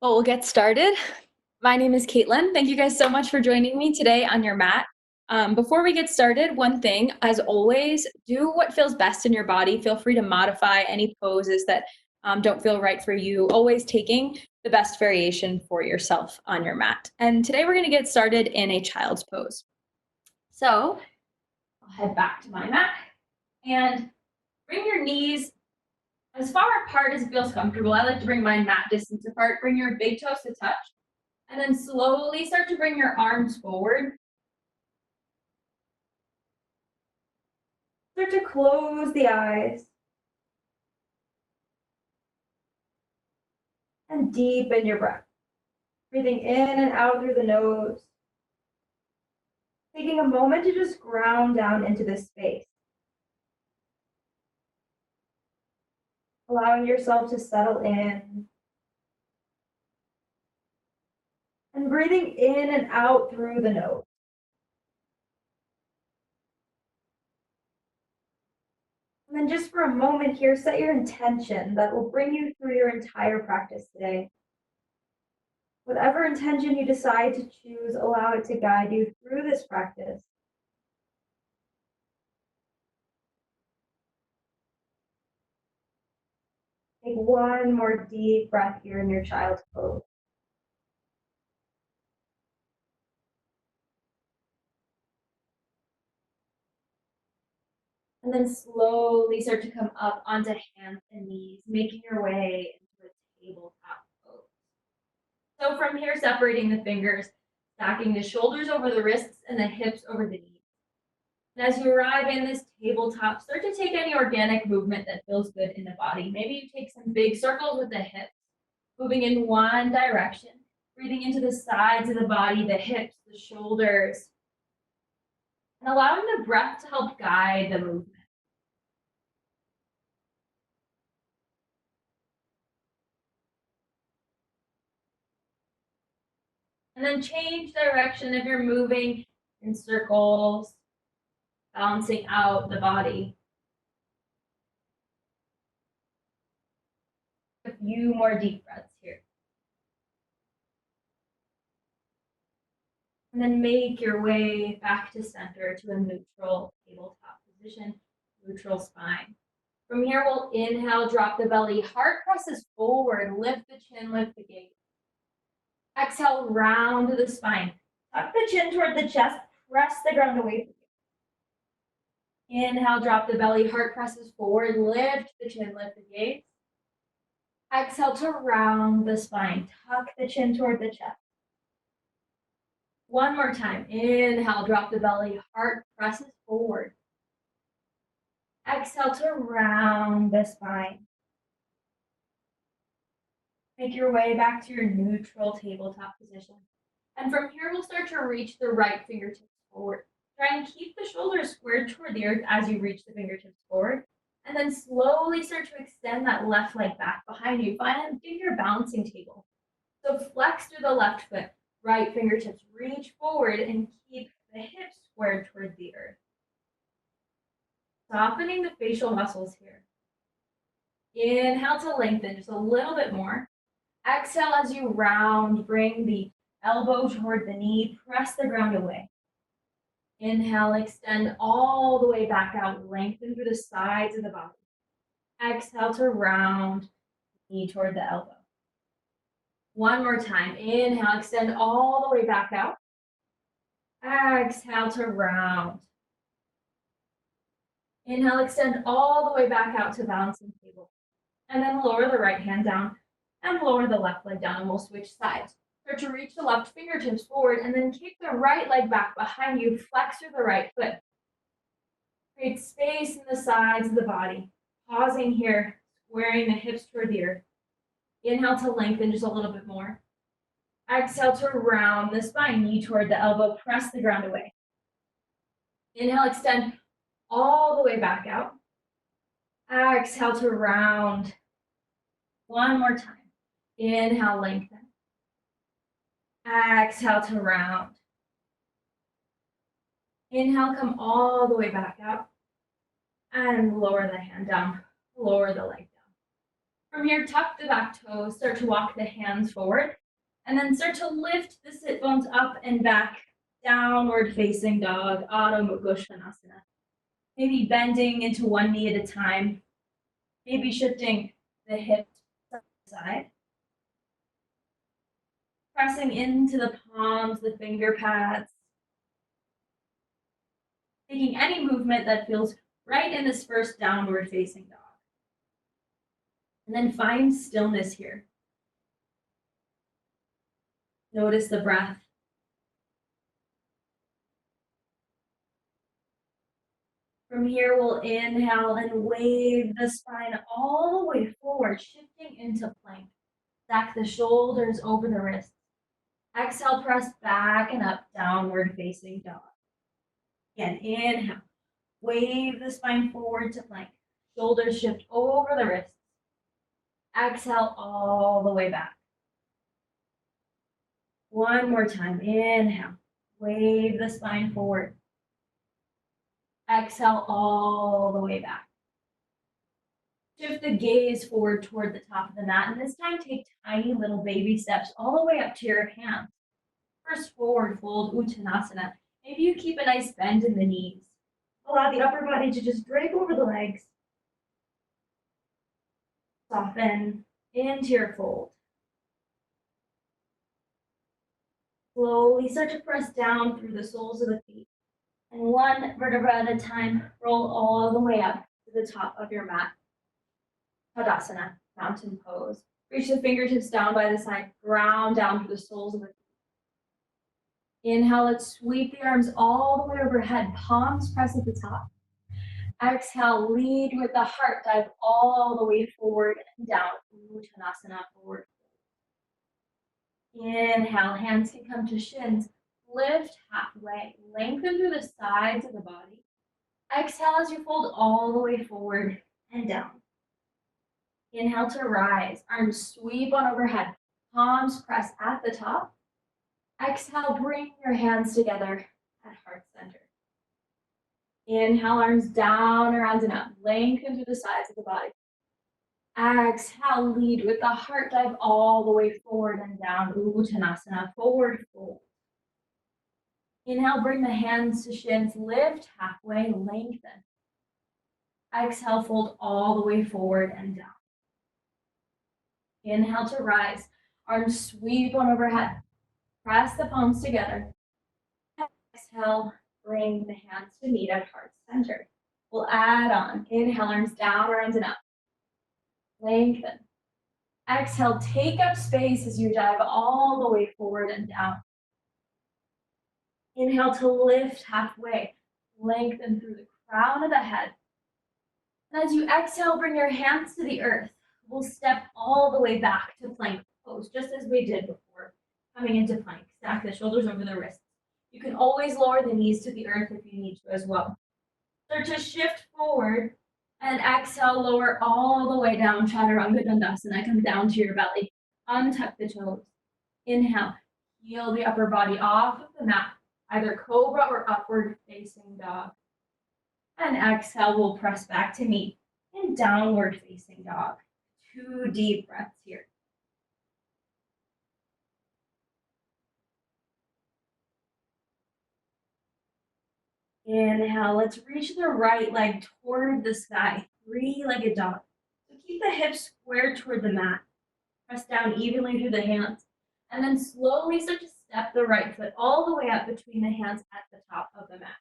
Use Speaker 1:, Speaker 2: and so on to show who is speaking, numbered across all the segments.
Speaker 1: Well, we'll get started. My name is Katelyn. Thank you guys so much for joining me today on your mat. Before we get started, one thing, as always, do what feels best in your body. Feel free to modify any poses that don't feel right for you, always taking the best variation for yourself on your mat. And today we're going to get started in a child's pose. So I'll head back to my mat and bring your knees as far apart as it feels comfortable. I like to bring mine mat distance apart. Bring your big toes to touch. And then slowly start to bring your arms forward. Start to close the eyes. And deepen your breath. Breathing in and out through the nose. Taking a moment to just ground down into this space. Allowing yourself to settle in. And breathing in and out through the nose. And then just for a moment here, set your intention that will bring you through your entire practice today. Whatever intention you decide to choose, allow it to guide you through this practice. Take one more deep breath here in your child's pose. And then slowly start to come up onto hands and knees, making your way into a tabletop pose. So from here, separating the fingers, stacking the shoulders over the wrists and the hips over the knees. And as you arrive in this tabletop, start to take any organic movement that feels good in the body. Maybe you take some big circles with the hips, moving in one direction, breathing into the sides of the body, the hips, the shoulders, and allowing the breath to help guide the movement. And then change direction if you're moving in circles, balancing out the body. A few more deep breaths here. And then make your way back to center to a neutral tabletop position, neutral spine. From here, we'll inhale, drop the belly, heart presses forward, lift the chin, lift the gaze. Exhale, round the spine. Tuck the chin toward the chest, press the ground away from you. Inhale, drop the belly, heart presses forward, lift the chin, lift the gaze. Exhale to round the spine, tuck the chin toward the chest. One more time. Inhale, drop the belly, heart presses forward. Exhale to round the spine. Make your way back to your neutral tabletop position. And from here, we'll start to reach the right fingertips forward. Try and keep the shoulders squared toward the earth as you reach the fingertips forward. And then slowly start to extend that left leg back behind you. Find your balancing table. So flex through the left foot. Right fingertips reach forward and keep the hips squared toward the earth. Softening the facial muscles here. Inhale to lengthen just a little bit more. Exhale as you round, bring the elbow toward the knee, press the ground away. Inhale, extend all the way back out, lengthen through the sides of the body. Exhale to round, knee toward the elbow. One more time. Inhale, extend all the way back out. Exhale to round. Inhale, extend all the way back out to balancing table. And then lower the right hand down and lower the left leg down, and we'll switch sides. Start to reach the left fingertips forward and then kick the right leg back behind you. Flex through the right foot. Create space in the sides of the body. Pausing here, squaring the hips toward the earth. Inhale to lengthen just a little bit more. Exhale to round the spine, knee toward the elbow, press the ground away. Inhale, extend all the way back out. Exhale to round. One more time. Inhale, lengthen. Exhale to round. Inhale, come all the way back out. And lower the hand down, lower the leg down. From here, tuck the back toes, start to walk the hands forward, and then start to lift the sit bones up and back, downward facing dog, Adho Mukha Svanasana. Maybe bending into one knee at a time, maybe shifting the hips side to side. Pressing into the palms, the finger pads. Taking any movement that feels right in this first downward facing dog. And then find stillness here. Notice the breath. From here, we'll inhale and wave the spine all the way forward, shifting into plank. Stack the shoulders over the wrists. Exhale, press back and up, downward facing dog. Again, inhale. Wave the spine forward to plank. Shoulders shift over the wrists. Exhale all the way back. One more time. Inhale. Wave the spine forward. Exhale all the way back. Shift the gaze forward toward the top of the mat, and this time take tiny little baby steps all the way up to your hands. First forward fold, Uttanasana. Maybe you keep a nice bend in the knees. Allow the upper body to just drape over the legs. Soften into your fold. Slowly start to press down through the soles of the feet. And one vertebra at a time, roll all the way up to the top of your mat. Tadasana, mountain pose. Reach the fingertips down by the side, ground down through the soles of the feet. Inhale, let's sweep the arms all the way overhead, palms press at the top. Exhale, lead with the heart, dive all the way forward and down. Uttanasana, forward. Inhale, hands can come to shins. Lift halfway, lengthen through the sides of the body. Exhale as you fold all the way forward and down. Inhale to rise, arms sweep on overhead, palms press at the top. Exhale, bring your hands together at heart center. Inhale, arms down, around and up, lengthen through the sides of the body. Exhale, lead with the heart, dive all the way forward and down. Uttanasana, forward fold. Inhale, bring the hands to shins, lift halfway, lengthen. Exhale, fold all the way forward and down. Inhale to rise, arms sweep on overhead. Press the palms together. Exhale, bring the hands to meet at heart center. We'll add on. Inhale, arms down, around and up. Lengthen. Exhale, take up space as you dive all the way forward and down. Inhale to lift halfway. Lengthen through the crown of the head. And as you exhale, bring your hands to the earth. We'll step all the way back to plank pose, just as we did before. Coming into plank, stack the shoulders over the wrists. You can always lower the knees to the earth if you need to as well. Start to shift forward and exhale, lower all the way down, Chaturanga Dandasana. Come down to your belly. Untuck the toes. Inhale, heel the upper body off of the mat, either cobra or upward facing dog. And exhale, we'll press back to meet in downward facing dog. 2 deep breaths here. Inhale, let's reach the right leg toward the sky, 3-legged dog. So keep the hips squared toward the mat. Press down evenly through the hands, and then slowly start to step the right foot all the way up between the hands at the top of the mat.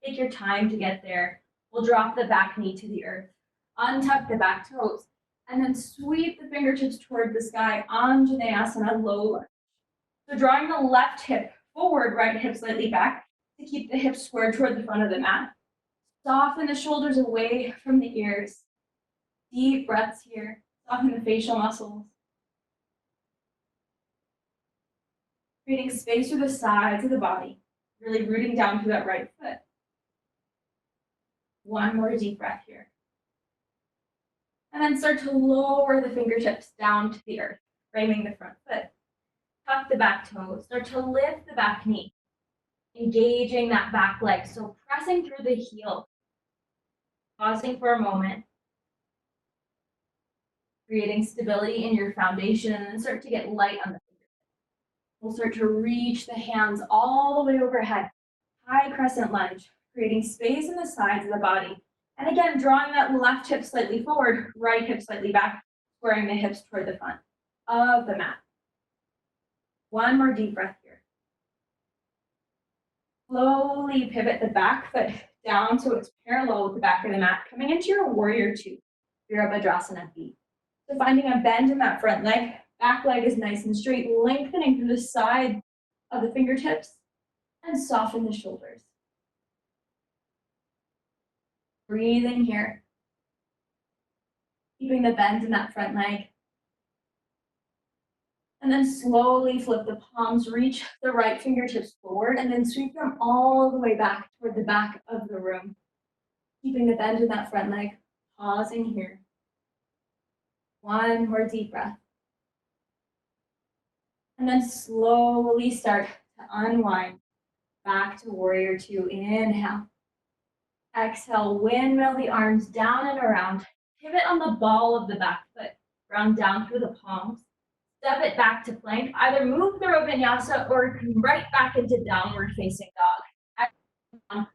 Speaker 1: Take your time to get there. We'll drop the back knee to the earth. Untuck the back toes, and then sweep the fingertips toward the sky, Anjaneyasana, low lunge. So drawing the left hip forward, right hip slightly back, to keep the hips squared toward the front of the mat. Soften the shoulders away from the ears. Deep breaths here. Soften the facial muscles. Creating space through the sides of the body. Really rooting down through that right foot. One more deep breath here. And then start to lower the fingertips down to the earth, framing the front foot. Tuck the back toes. Start to lift the back knee. Engaging that back leg, so pressing through the heel. Pausing for a moment. creating stability in your foundation, and then start to get light on the fingertips. We'll start to reach the hands all the way overhead. High crescent lunge, creating space in the sides of the body. And again, drawing that left hip slightly forward, right hip slightly back, squaring the hips toward the front of the mat. One more deep breath here. Slowly pivot the back foot down so it's parallel with the back of the mat, coming into your warrior two, Virabhadrasana B. So finding a bend in that front leg, back leg is nice and straight, lengthening through the side of the fingertips, and soften the shoulders. Breathing here. Keeping the bend in that front leg. And then slowly flip the palms, reach the right fingertips forward, and then sweep them all the way back toward the back of the room. Keeping the bend in that front leg, pausing here. One more deep breath. And then slowly start to unwind back to warrior two. Inhale. Exhale, windmill the arms down and around. Pivot on the ball of the back foot. Ground down through the palms. Step it back to plank. Either move through a vinyasa or come right back into downward facing dog. Exhale,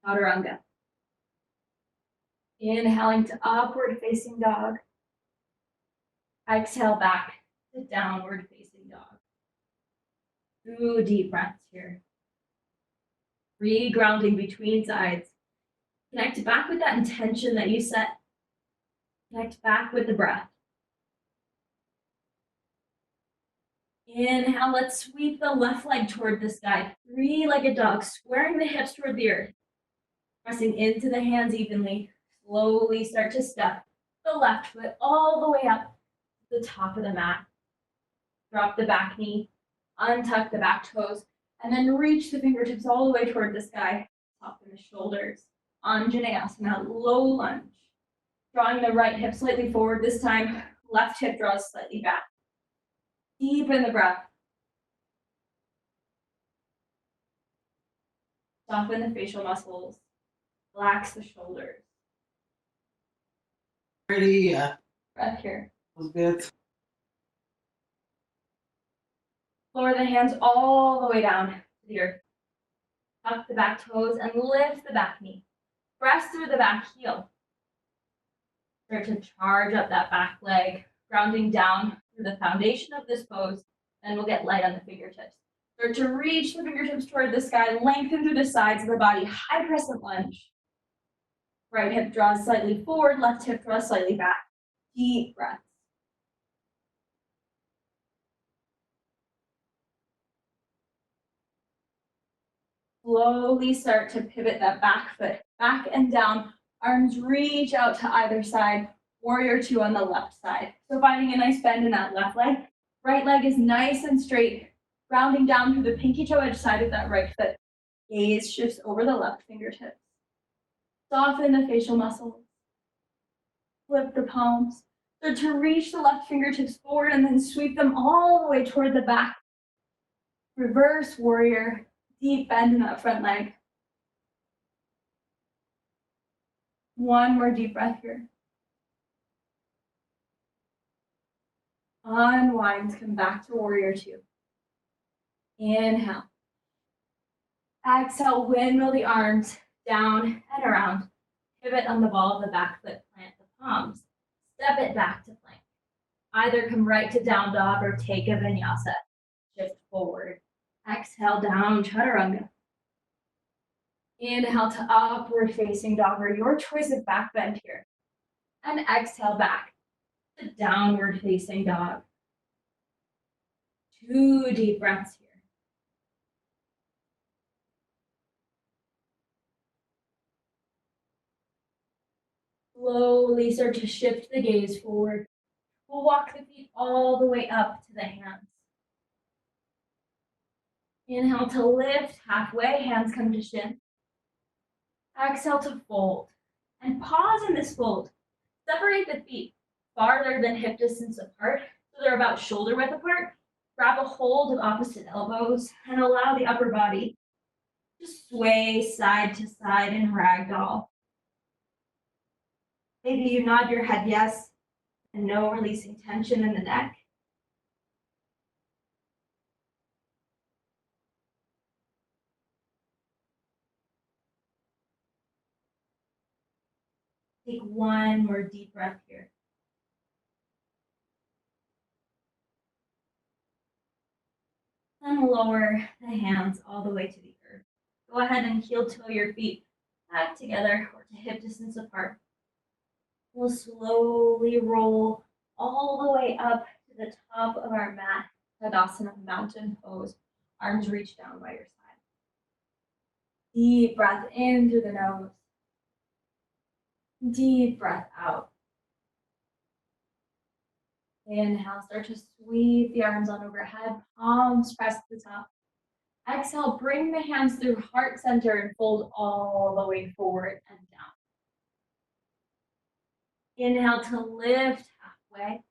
Speaker 1: chaturanga. Inhaling to upward facing dog. Exhale back to downward facing dog. 2 deep breaths here. Re-grounding between sides. Connect back with that intention that you set. Connect back with the breath. Inhale, let's sweep the left leg toward the sky. 3-legged dog, squaring the hips toward the earth. Pressing into the hands evenly. Slowly start to step the left foot all the way up to the top of the mat. Drop the back knee, untuck the back toes, and then reach the fingertips all the way toward the sky. Soften the shoulders. Untitled low lunge. Drawing the right hip slightly forward this time. Left hip draws slightly back. Deepen the breath. Soften the facial muscles. Relax the shoulders.
Speaker 2: Pretty,
Speaker 1: Breath here.
Speaker 2: was good.
Speaker 1: Lower the hands all the way down to the earth. Tuck the back toes and lift the back knee. Press through the back heel. Start to charge up that back leg, grounding down through the foundation of this pose. Then we'll get light on the fingertips. Start to reach the fingertips toward the sky, lengthen through the sides of the body, high crescent lunge. Right hip draws slightly forward, left hip draws slightly back. Deep breaths. Slowly start to pivot that back foot back and down. Arms reach out to either side. Warrior two on the left side. So finding a nice bend in that left leg. Right leg is nice and straight. Rounding down through the pinky toe edge side of that right foot. Gaze shifts over the left fingertips. Soften the facial muscles. Flip the palms. Start to reach the left fingertips forward and then sweep them all the way toward the back. Reverse warrior. Deep bend in that front leg. One more deep breath here. Unwind, come back to warrior two. Inhale. Exhale, windmill the arms down and around. Pivot on the ball of the back foot, plant the palms. Step it back to plank. Either come right to down dog or take a vinyasa. Shift forward. Exhale, down chaturanga. Inhale to upward facing dog or your choice of back bend here. And exhale back to downward facing dog. 2 deep breaths here. Slowly start to shift the gaze forward. We'll walk the feet all the way up to the hands. Inhale to lift halfway, hands come to shin. Exhale to fold. And pause in this fold. Separate the feet farther than hip distance apart, so they're about shoulder width apart. Grab a hold of opposite elbows and allow the upper body to sway side to side in ragdoll. Maybe you nod your head yes, and no releasing tension in the neck. Take one more deep breath here. And lower the hands all the way to the earth. Go ahead and heel toe your feet back together or to hip distance apart. We'll slowly roll all the way up to the top of our mat, Tadasana, mountain pose. Arms reach down by your side. Deep breath in through the nose. Deep breath out. Inhale, start to sweep the arms on overhead, palms press to the top. Exhale, bring the hands through heart center and fold all the way forward and down. Inhale to lift halfway.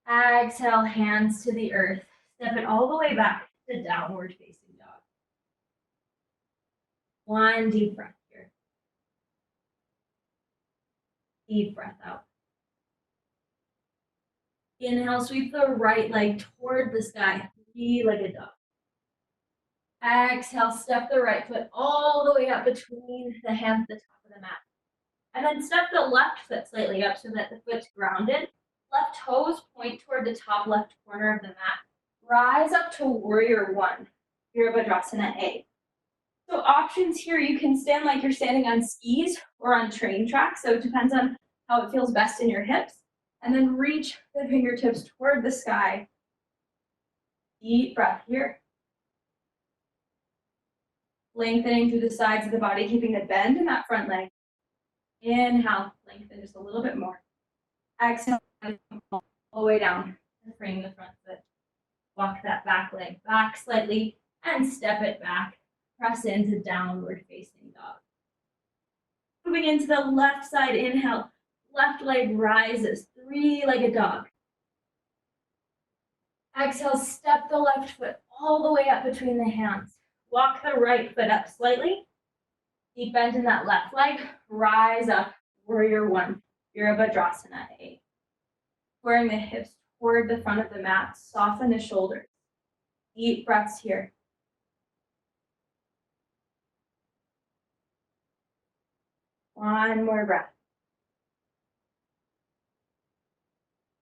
Speaker 1: Exhale, hands to the earth. Step it all the way back to downward facing dog. One deep breath here. Deep breath out. Inhale, sweep the right leg toward the sky, three-legged dog. Exhale, step the right foot all the way up between the hands at the top of the mat. And then step the left foot slightly up so that the foot's grounded. Left toes point toward the top left corner of the mat. Rise up to warrior one, Virabhadrasana A. So options here, you can stand like you're standing on skis or on train tracks. So it depends on how it feels best in your hips. And then reach the fingertips toward the sky. Deep breath here. Lengthening through the sides of the body, keeping the bend in that front leg. Inhale, lengthen just a little bit more. Exhale, all the way down and frame the front foot. Walk that back leg back slightly and step it back. Press into downward facing dog. Moving into the left side, inhale. Left leg rises, three-legged dog. Exhale, step the left foot all the way up between the hands. Walk the right foot up slightly. Deep bend in that left leg. Rise up, warrior one, Virabhadrasana A. Squaring the hips toward the front of the mat. Soften the shoulders. Deep breaths here. One more breath.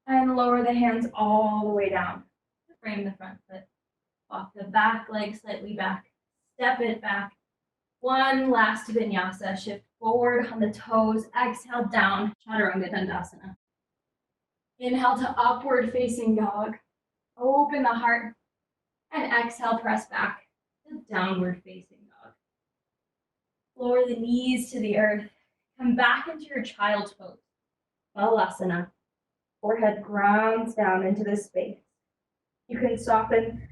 Speaker 1: And lower the hands all the way down to frame the front foot. Walk the back leg slightly back. Step it back. One last vinyasa. Shift forward on the toes. Exhale down, Chaturanga Dandasana. Inhale to upward facing dog. Open the heart. And exhale, press back to downward facing dog. Lower the knees to the earth. Come back into your child's pose. Balasana. Forehead grounds down into the space. You can soften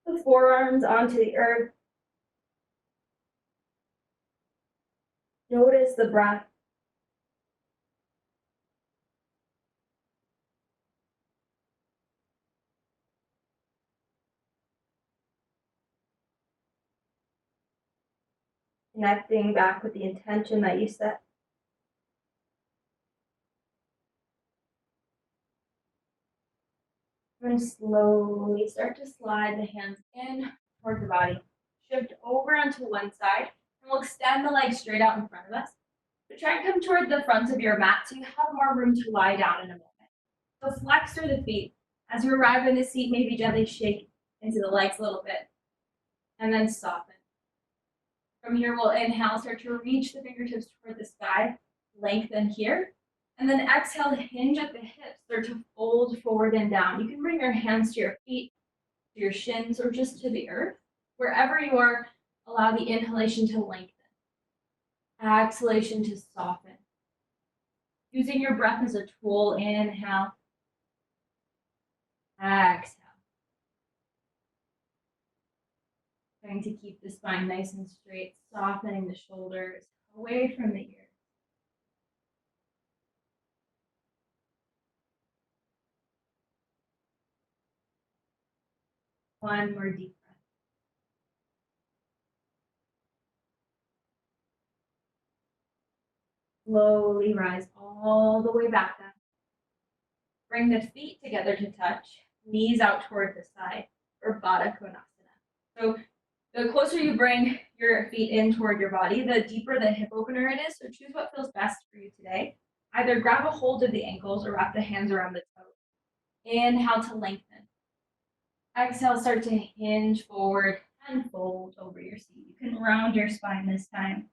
Speaker 1: the forearms onto the earth. Notice the breath. Connecting back with the intention that you set. And slowly start to slide the hands in toward the body. Shift over onto one side, and we'll extend the legs straight out in front of us. But try and come toward the front of your mat so you have more room to lie down in a moment. So flex through the feet. As you arrive in the seat, maybe gently shake into the legs a little bit, and then soften. From here, we'll inhale, start to reach the fingertips toward the sky, lengthen here. And then exhale, hinge at the hips, start to fold forward and down. You can bring your hands to your feet, to your shins, or just to the earth. Wherever you are, allow the inhalation to lengthen. Exhalation to soften. Using your breath as a tool, inhale. Exhale. Trying to keep the spine nice and straight, softening the shoulders away from the ears. One more deep breath. Slowly rise all all the way back down. Bring the feet together to touch, knees out toward the side, or Baddha Konasana. So the closer you bring your feet in toward your body, the deeper the hip opener it is. So choose what feels best for you today. Either grab a hold of the ankles or wrap the hands around the toes. Inhale to lengthen. Exhale, start to hinge forward and fold over your seat. You can round your spine this time.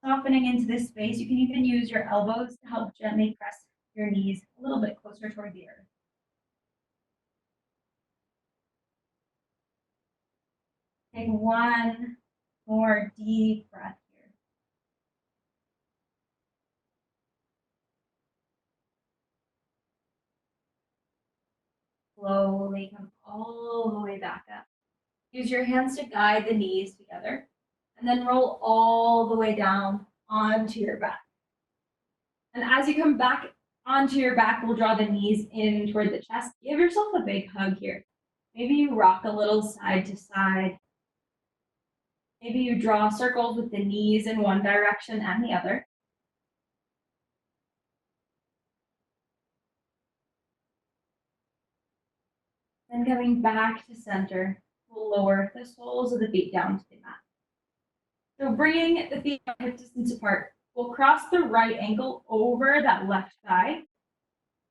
Speaker 1: Softening into this space, you can even use your elbows to help gently press your knees a little bit closer toward the earth. Take one more deep breath here. Slowly come all the way back up. Use your hands to guide the knees together, and then roll all the way down onto your back. And as you come back onto your back, we'll draw the knees in toward the chest. Give yourself a big hug here. Maybe you rock a little side to side. Maybe you draw circles with the knees in one direction and the other. Then coming back to center, we'll lower the soles of the feet down to the mat. So bringing the feet hip distance apart, we'll cross the right ankle over that left thigh.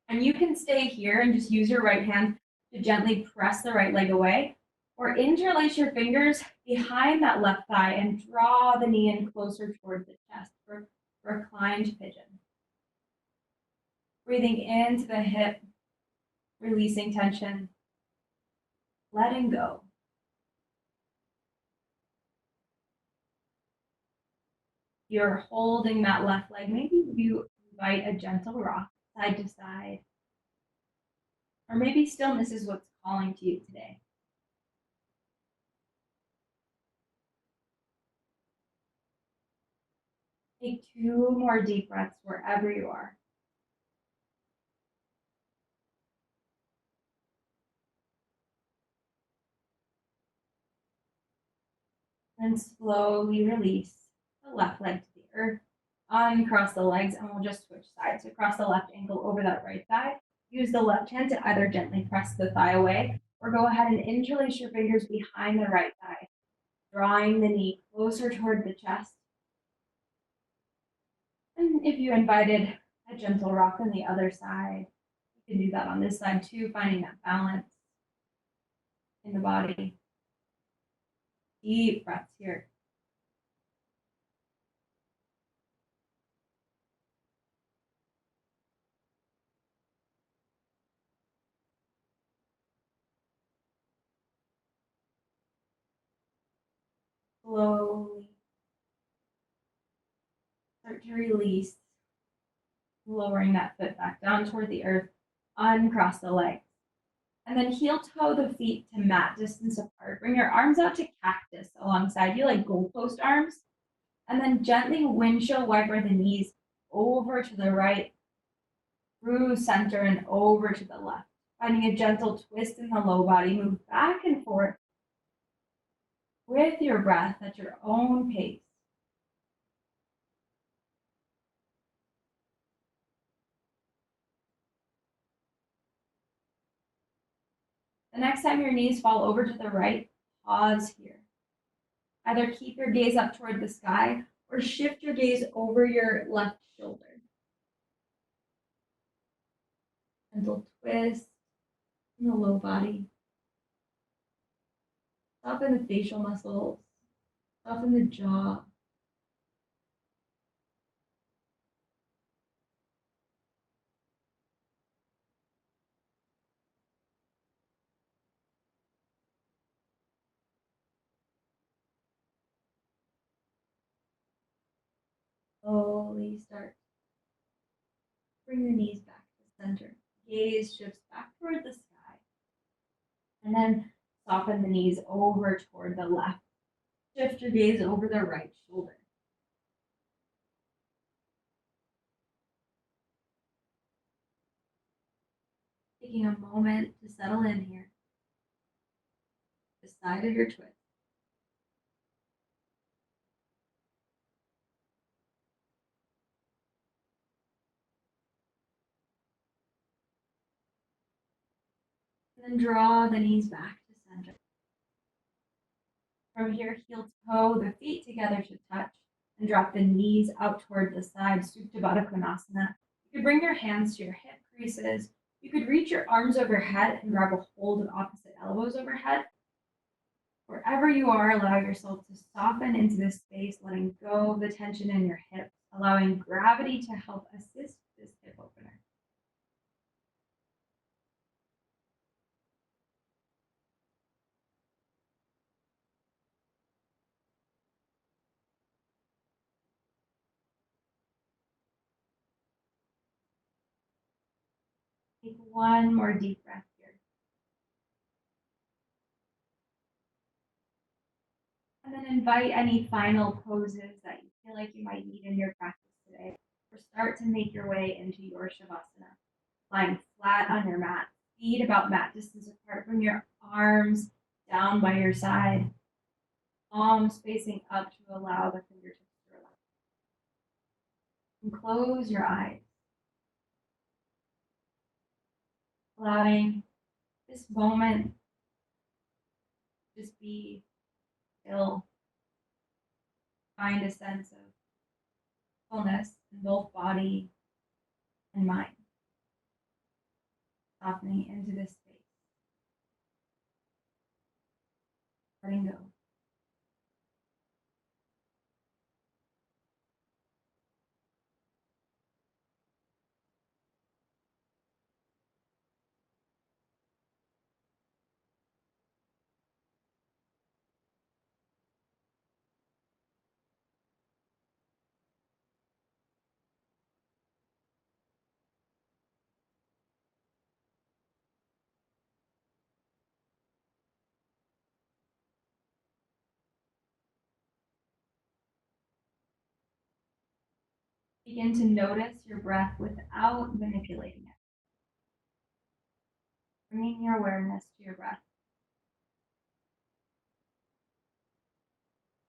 Speaker 1: And you can stay here and just use your right hand to gently press the right leg away, or interlace your fingers behind that left thigh and draw the knee in closer toward the chest for reclined pigeon. Breathing into the hip, releasing tension, letting go. You're holding that left leg. Maybe you invite a gentle rock side to side. Or maybe stillness is what's calling to you today. Take 2 more deep breaths wherever you are. Then slowly release the left leg to the earth. Uncross the legs, and we'll just switch sides. So cross the left ankle over that right thigh. Use the left hand to either gently press the thigh away, or go ahead and interlace your fingers behind the right thigh, drawing the knee closer toward the chest. And if you invited a gentle rock on the other side, you can do that on this side too, finding that balance in the body. Deep breaths here. Slowly start to release, lowering that foot back down toward the earth. Uncross the legs. And then heel toe the feet to mat distance apart. Bring your arms out to cactus alongside you, like goalpost arms. And then gently windshield wiper the knees over to the right, through center and over to the left. Finding a gentle twist in the low body, move back and forth with your breath at your own pace. The next time your knees fall over to the right, pause here. Either keep your gaze up toward the sky or shift your gaze over your left shoulder. Gentle twist in the low body. Soften the facial muscles. Soften the jaw. Slowly start. Bring the knees back to center. Gaze shifts back toward the sky. And then soften the knees over toward the left. Shift your gaze over the right shoulder. Taking a moment to settle in here. The side of your twist. Then draw the knees back to center. From here, heel to toe, the feet together to touch, and drop the knees out toward the side, Supta Baddha Konasana. You could bring your hands to your hip creases. You could reach your arms overhead and grab a hold of opposite elbows overhead. Wherever you are, allow yourself to soften into this space, letting go of the tension in your hips, allowing gravity to help assist this hip opener. Take one more deep breath here. And then invite any final poses that you feel like you might need in your practice today. Or start to make your way into your Shavasana. Lying flat on your mat, feet about mat distance apart. Bring your arms down by your side, palms facing up to allow the fingertips to relax. And close your eyes, allowing this moment just be still. Find a sense of fullness in both body and mind. Softening into this space. Letting go. Begin to notice your breath without manipulating it. Bringing your awareness to your breath.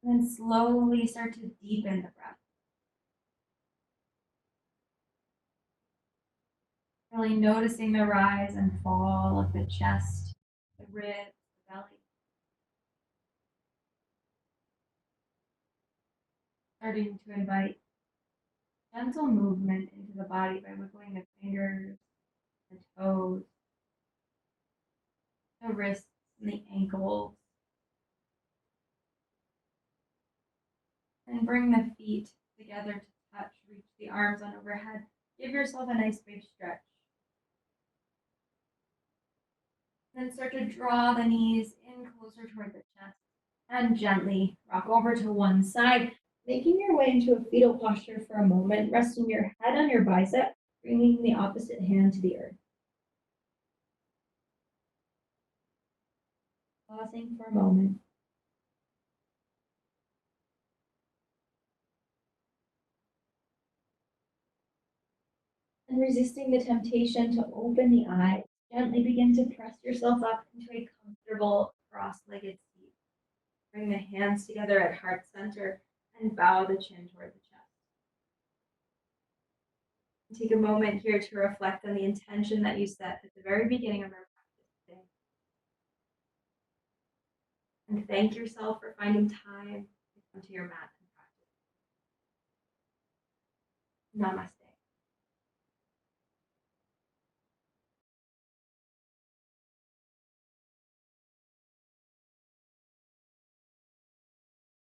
Speaker 1: And then slowly start to deepen the breath. Really noticing the rise and fall of the chest, the ribs, the belly. Starting to invite gentle movement into the body by wiggling the fingers, the toes, the wrists, and the ankles. And bring the feet together to touch. Reach the arms on overhead. Give yourself a nice big stretch. Then start to draw the knees in closer toward the chest and gently rock over to one side, making your way into a fetal posture for a moment, resting your head on your bicep, bringing the opposite hand to the earth. Pausing for a moment. And resisting the temptation to open the eyes, gently begin to press yourself up into a comfortable cross-legged seat. Bring the hands together at heart center and bow the chin toward the chest. And take a moment here to reflect on the intention that you set at the very beginning of our practice today. And thank yourself for finding time to come to your mat and practice. Namaste.